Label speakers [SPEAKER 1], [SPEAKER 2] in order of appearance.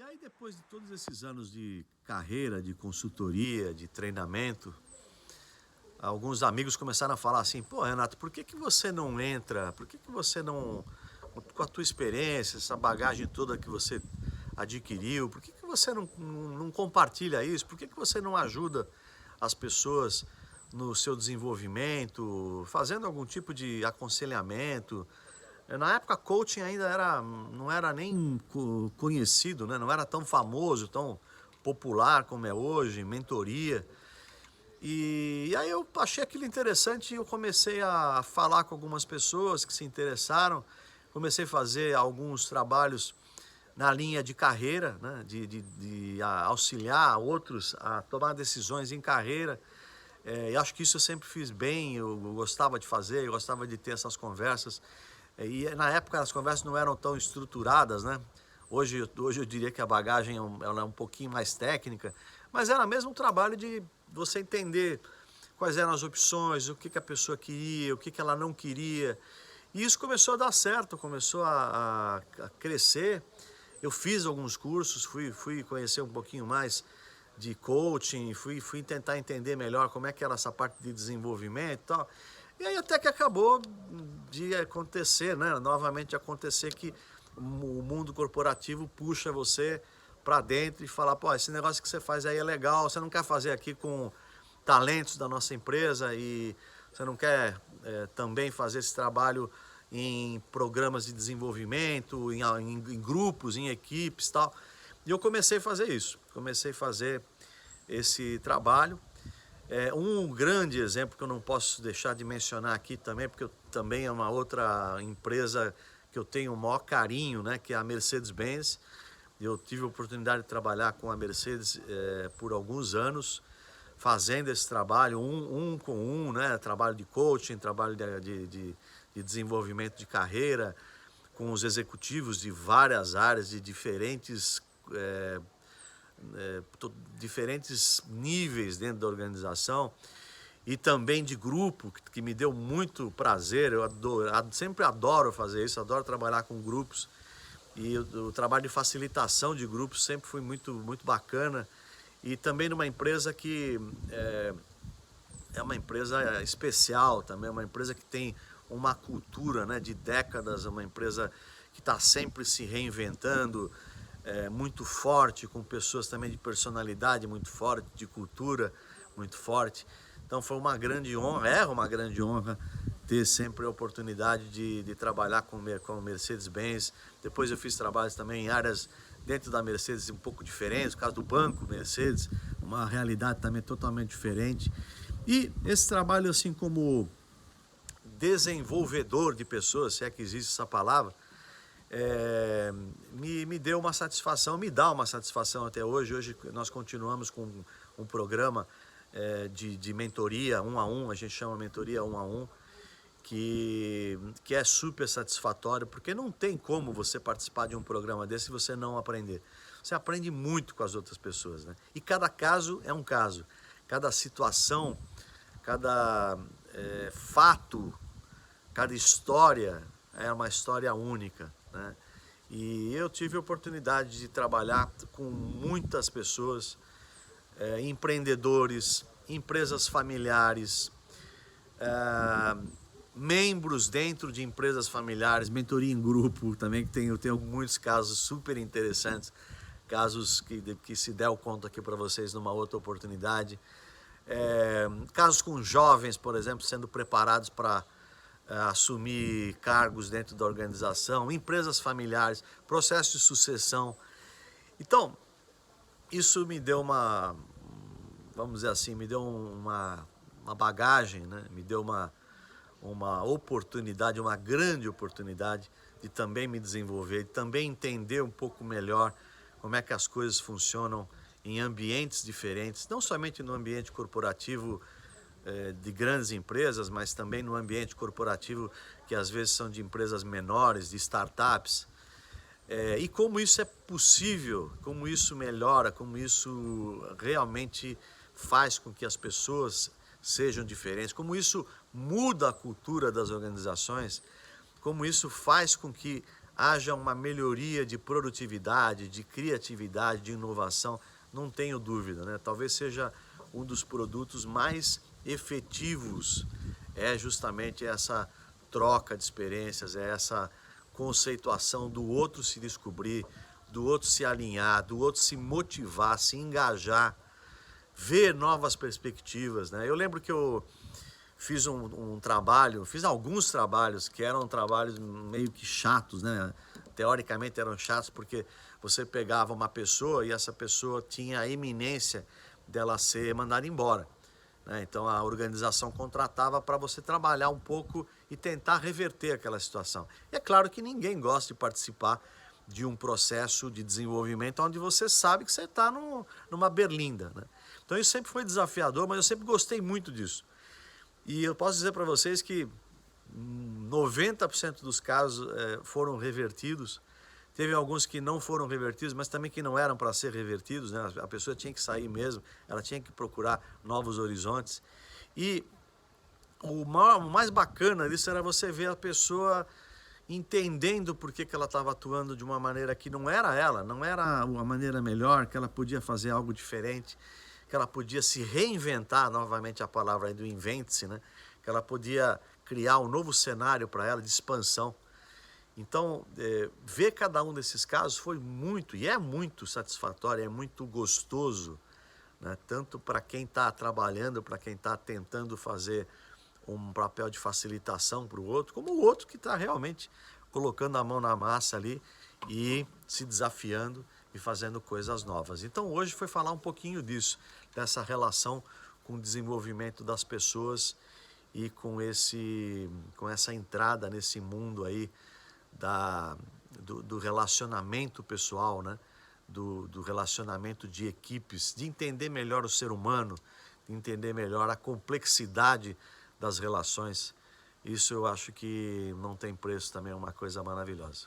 [SPEAKER 1] E aí, depois de todos esses anos de carreira, de consultoria, de treinamento, alguns amigos começaram a falar assim: pô, Renato, por que que você não entra? Por que que você não, com a tua experiência, essa bagagem toda que você adquiriu, por que que você não compartilha isso? Por que que você não ajuda as pessoas no seu desenvolvimento, fazendo algum tipo de aconselhamento? Na época, coaching ainda não era nem conhecido, né? Não era tão famoso, tão popular como é hoje, mentoria. E aí eu achei aquilo interessante e eu comecei a falar com algumas pessoas que se interessaram. Comecei a fazer alguns trabalhos na linha de carreira, né? De auxiliar outros a tomar decisões em carreira. E acho que isso eu sempre fiz bem, eu gostava de fazer, eu gostava de ter essas conversas. E na época as conversas não eram tão estruturadas, né? Hoje eu diria que a bagagem ela é um pouquinho mais técnica, mas era mesmo um trabalho de você entender quais eram as opções, o que que a pessoa queria, o que que ela não queria. E isso começou a dar certo, começou a crescer. Eu fiz alguns cursos, fui conhecer um pouquinho mais de coaching, fui tentar entender melhor como é que era essa parte de desenvolvimento e tal. E aí até que acabou de acontecer, né? Novamente acontecer que o mundo corporativo puxa você para dentro e fala, pô, esse negócio que você faz aí é legal, você não quer fazer aqui com talentos da nossa empresa e você não quer também fazer esse trabalho em programas de desenvolvimento, em grupos, em equipes e tal. E eu comecei a fazer isso, comecei a fazer esse trabalho. Um grande exemplo que eu não posso deixar de mencionar aqui também, porque também é uma outra empresa que eu tenho o maior carinho, né, que é a Mercedes-Benz. Eu tive a oportunidade de trabalhar com a Mercedes por alguns anos, fazendo esse trabalho um com um, né, trabalho de coaching, trabalho de desenvolvimento de carreira, com os executivos de várias áreas, de diferentes níveis dentro da organização e também de grupo, que me deu muito prazer. Sempre adoro fazer isso, adoro trabalhar com grupos e o trabalho de facilitação de grupos sempre foi muito bacana. E também numa empresa que é uma empresa especial também, é uma empresa que tem uma cultura, né, de décadas, é uma empresa que está sempre se reinventando, muito forte, com pessoas também de personalidade muito forte, de cultura muito forte. Então foi uma grande honra, é uma grande honra ter sempre a oportunidade de trabalhar com o Mercedes-Benz. Depois eu fiz trabalhos também em áreas dentro da Mercedes um pouco diferentes, no caso do banco Mercedes, uma realidade também totalmente diferente. E esse trabalho, assim, como desenvolvedor de pessoas, se é que existe essa palavra, me deu uma satisfação, me dá uma satisfação até hoje. Hoje nós continuamos com um programa de mentoria 1 a 1, a gente chama mentoria 1 a 1, que é super satisfatório, porque não tem como você participar de um programa desse se você não aprender. Você aprende muito com as outras pessoas, né? E cada caso é um caso, cada situação, cada fato, cada história é uma história única, né? E eu tive a oportunidade de trabalhar com muitas pessoas, empreendedores, empresas familiares, membros dentro de empresas familiares, mentoria em grupo também, que eu tenho muitos casos super interessantes, casos que se der eu conto aqui para vocês numa outra oportunidade. Casos com jovens, por exemplo, sendo preparados para assumir cargos dentro da organização, empresas familiares, processo de sucessão. Então, isso me deu vamos dizer assim, me deu uma bagagem, né? Me deu uma oportunidade, uma grande oportunidade de também me desenvolver, de também entender um pouco melhor como é que as coisas funcionam em ambientes diferentes, não somente no ambiente corporativo de grandes empresas, mas também no ambiente corporativo que às vezes são de empresas menores, de startups. E como isso é possível, como isso melhora, como isso realmente faz com que as pessoas sejam diferentes, como isso muda a cultura das organizações, como isso faz com que haja uma melhoria de produtividade, de criatividade, de inovação, não tenho dúvida, né? Talvez seja um dos produtos mais efetivos, é justamente essa troca de experiências, é essa conceituação do outro se descobrir, do outro se alinhar, do outro se motivar, se engajar, ver novas perspectivas, né? Eu lembro que eu fiz um trabalho, fiz alguns trabalhos que eram trabalhos meio que chatos, né? Teoricamente eram chatos porque você pegava uma pessoa e essa pessoa tinha a iminência dela ser mandada embora, né? Então a organização contratava para você trabalhar um pouco e tentar reverter aquela situação. E é claro que ninguém gosta de participar de um processo de desenvolvimento onde você sabe que você está numa berlinda, né? Então isso sempre foi desafiador, mas eu sempre gostei muito disso. E eu posso dizer para vocês que 90% dos casos foram revertidos. Teve alguns que não foram revertidos, mas também que não eram para ser revertidos, né? A pessoa tinha que sair mesmo, ela tinha que procurar novos horizontes. E o mais bacana disso era você ver a pessoa entendendo por que ela estava atuando de uma maneira que não era ela, não era uma maneira melhor, que ela podia fazer algo diferente, que ela podia se reinventar, novamente a palavra aí do invente-se, né? Que ela podia criar um novo cenário para ela de expansão. Então, ver cada um desses casos foi muito, e é muito satisfatório, é muito gostoso, né? Tanto para quem está trabalhando, para quem está tentando fazer um papel de facilitação para o outro, como o outro que está realmente colocando a mão na massa ali e se desafiando e fazendo coisas novas. Então hoje foi falar um pouquinho disso, dessa relação com o desenvolvimento das pessoas e com essa entrada nesse mundo aí do relacionamento pessoal, né? Do relacionamento de equipes, de entender melhor o ser humano, de entender melhor a complexidade das relações. Isso eu acho que não tem preço, também é uma coisa maravilhosa.